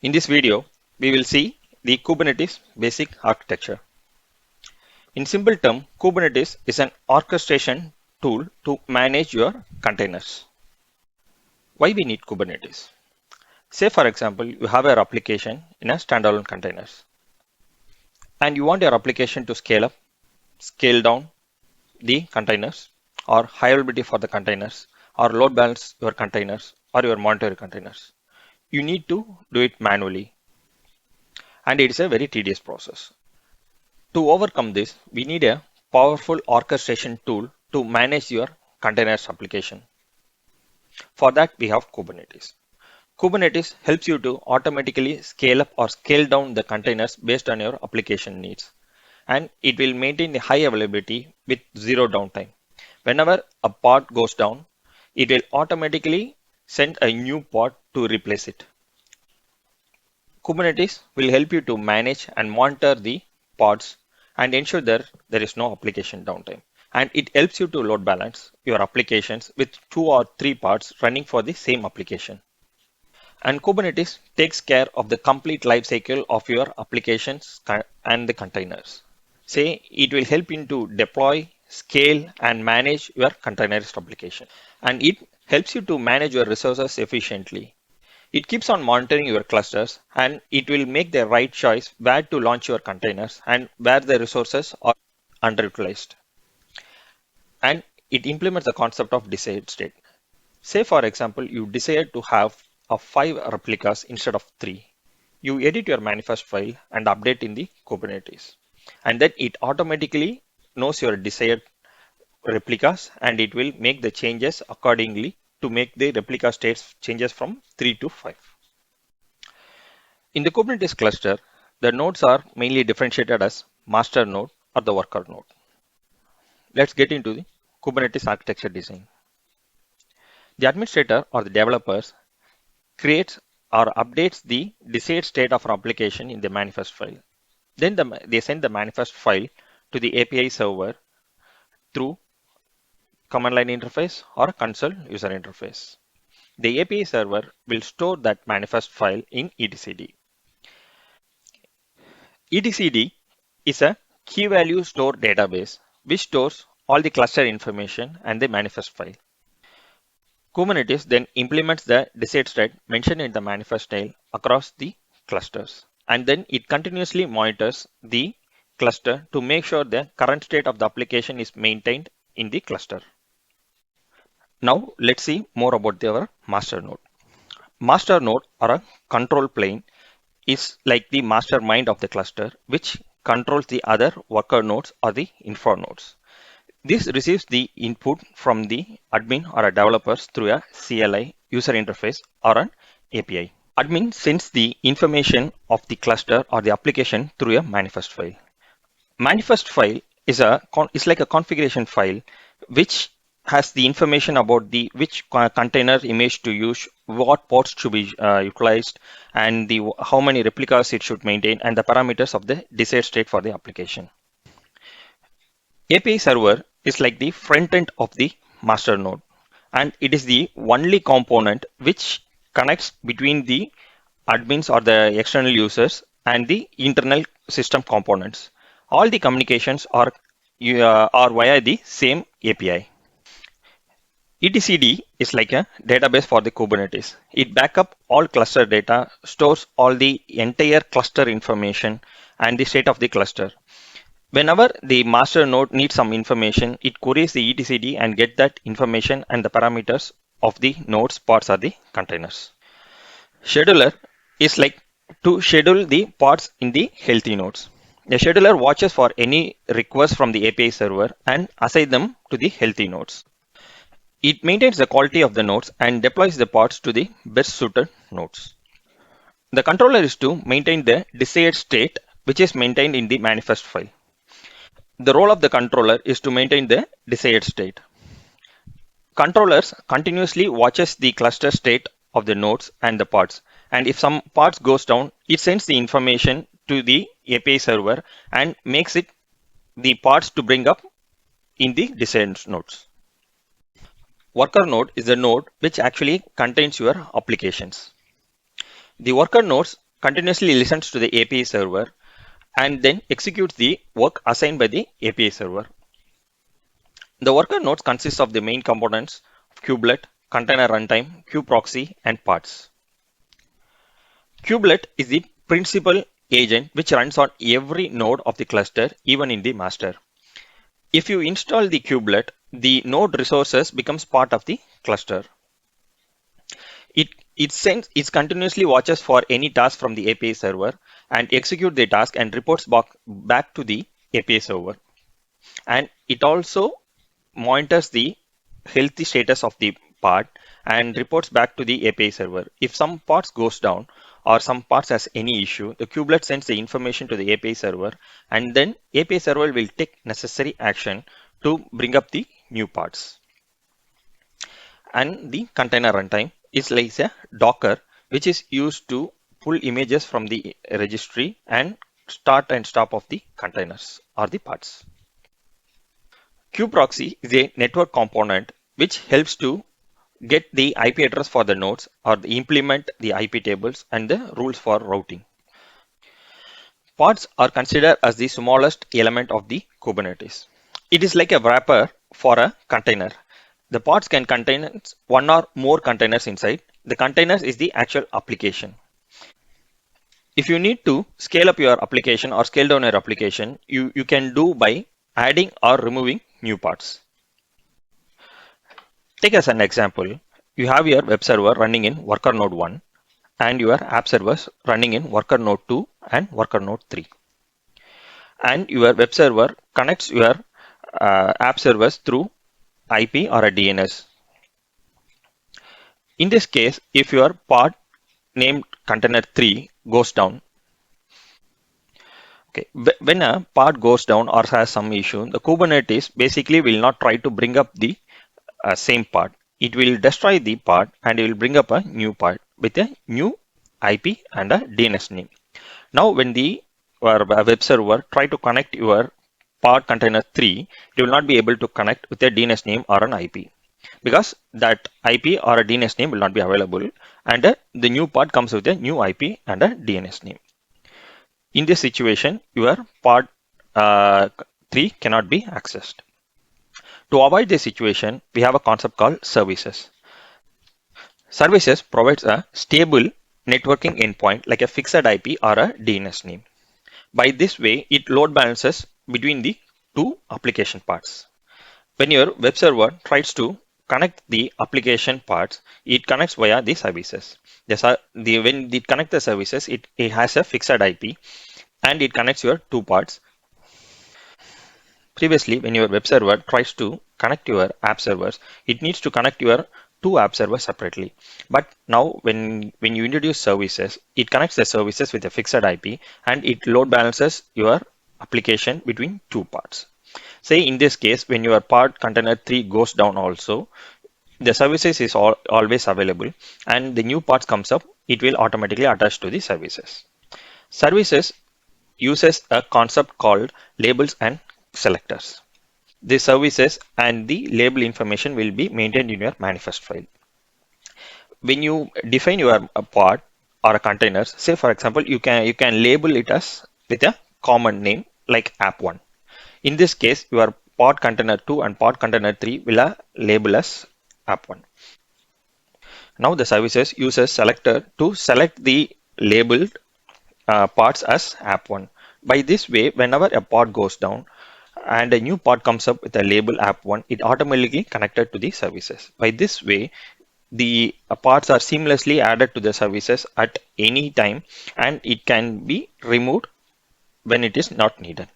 In this video, we will see the Kubernetes basic architecture. In simple term, Kubernetes is an orchestration tool to manage your containers. Why we need Kubernetes? Say for example, you have your application in a standalone containers and you want your application to scale up, scale down the containers or high availability for the containers or load balance your containers or your monitor your containers. You need to do it manually and it is a very tedious process. To overcome this, we need a powerful orchestration tool to manage your containers application. For that, we have Kubernetes. Kubernetes helps you to automatically scale up or scale down the containers based on your application needs. And it will maintain the high availability with zero downtime. Whenever a pod goes down, it will automatically send a new pod to replace it. Kubernetes will help you to manage and monitor the pods and ensure that there is no application downtime. And it helps you to load balance your applications with 2 or 3 pods running for the same application. And Kubernetes takes care of the complete life cycle of your applications and the containers. Say it will help you to deploy, scale, and manage your containerized application. And it helps you to manage your resources efficiently. It keeps on monitoring your clusters and it will make the right choice where to launch your containers and where the resources are underutilized. And it implements the concept of desired state. Say, for example, you desire to have 5 replicas instead of 3. You edit your manifest file and update in the Kubernetes. And then it automatically knows your desired replicas and it will make the changes accordingly to make the replica states changes from 3 to 5. In the Kubernetes cluster, the nodes are mainly differentiated as master node or the worker node. Let's get into the Kubernetes architecture design. The administrator or the developers creates or updates the desired state of an application in the manifest file. Then they send the manifest file to the API server through command line interface or console user interface. The API server will store that manifest file in etcd. etcd is a key value store database which stores all the cluster information and the manifest file. Kubernetes then implements the desired state mentioned in the manifest file across the clusters. And then it continuously monitors the cluster to make sure the current state of the application is maintained in the cluster. Now let's see more about our master node. Master node or a control plane is like the mastermind of the cluster, which controls the other worker nodes or the infra nodes. This receives the input from the admin or a developers through a CLI user interface or an API. Admin sends the information of the cluster or the application through a manifest file. Manifest file is like a configuration file which has the information about the which container image to use, what ports should be utilized, and the how many replicas it should maintain, and the parameters of the desired state for the application. API server is like the front end of the master node, and it is the only component which connects between the admins or the external users and the internal system components. All the communications are via the same API. etcd is like a database for the Kubernetes. It backs up all cluster data, stores all the entire cluster information and the state of the cluster. Whenever the master node needs some information, it queries the etcd and get that information and the parameters of the nodes, pods, or the containers. Scheduler is like to schedule the pods in the healthy nodes. The scheduler watches for any requests from the API server and assigns them to the healthy nodes. It maintains the quality of the nodes and deploys the pods to the best suited nodes. The controller is to maintain the desired state, which is maintained in the manifest file. The role of the controller is to maintain the desired state. Controllers continuously watches the cluster state of the nodes and the pods. And if some pods goes down, it sends the information to the API server and makes it the pods to bring up in the desired nodes. Worker node is the node which actually contains your applications. The worker nodes continuously listens to the API server and then executes the work assigned by the API server. The worker nodes consist of the main components of kubelet, container runtime, kubeproxy, and parts. Kubelet is the principal agent which runs on every node of the cluster, even in the master. If you install the kubelet, the node resources becomes part of the cluster. It continuously watches for any task from the API server and execute the task and reports back to the API server. And it also monitors the healthy status of the part and reports back to the API server. If some parts goes down or some parts has any issue, the kubelet sends the information to the API server and then API server will take necessary action to bring up the new parts. And the container runtime is like a Docker which is used to pull images from the registry and start and stop of the containers or the parts. Kubeproxy is a network component which helps to get the IP address for the nodes or implement the IP tables and the rules for routing. Pods are considered as the smallest element of the Kubernetes. It is like a wrapper for a container. The pods can contain one or more containers inside. The containers is the actual application. If you need to scale up your application or scale down your application, you can do by adding or removing new parts. Take as an example, you have your web server running in worker node 1 and your app servers running in worker node 2 and worker node 3. And your web server connects your app servers through IP or a DNS. In this case, if your pod named container 3 goes down, okay, when a pod goes down or has some issue, the Kubernetes basically will not try to bring up the same pod. It will destroy the pod and it will bring up a new pod with a new IP and a DNS name. Now, when the web server try to connect your pod container 3, it will not be able to connect with a DNS name or an IP because that IP or a DNS name will not be available and the new pod comes with a new IP and a DNS name. In this situation, your pod 3 cannot be accessed. To avoid this situation, we have a concept called services. Services provides a stable networking endpoint like a fixed IP or a DNS name. By this way, it load balances between the two application parts. When your web server tries to connect the application parts, it connects via the services. When it connects the services, it has a fixed IP and it connects your two parts. Previously, when your web server tries to connect your app servers, it needs to connect your two app servers separately. But now when you introduce services, it connects the services with a fixed IP and it load balances your application between two parts. Say in this case, when your pod container 3 goes down also, the services is always available and the new parts comes up, it will automatically attach to the services. Services uses a concept called labels and selectors. The services and the label information will be maintained in your manifest file. When you define your pod or a container, say for example, you can label it as with a common name like app1. In this case, your pod container 2 and pod container 3 will label as app1. Now the services uses selector to select the labeled pods as app1. By this way, whenever a pod goes down and a new pod comes up with a label app1, it automatically connected to the services. By this way, the pods are seamlessly added to the services at any time and it can be removed when it is not needed.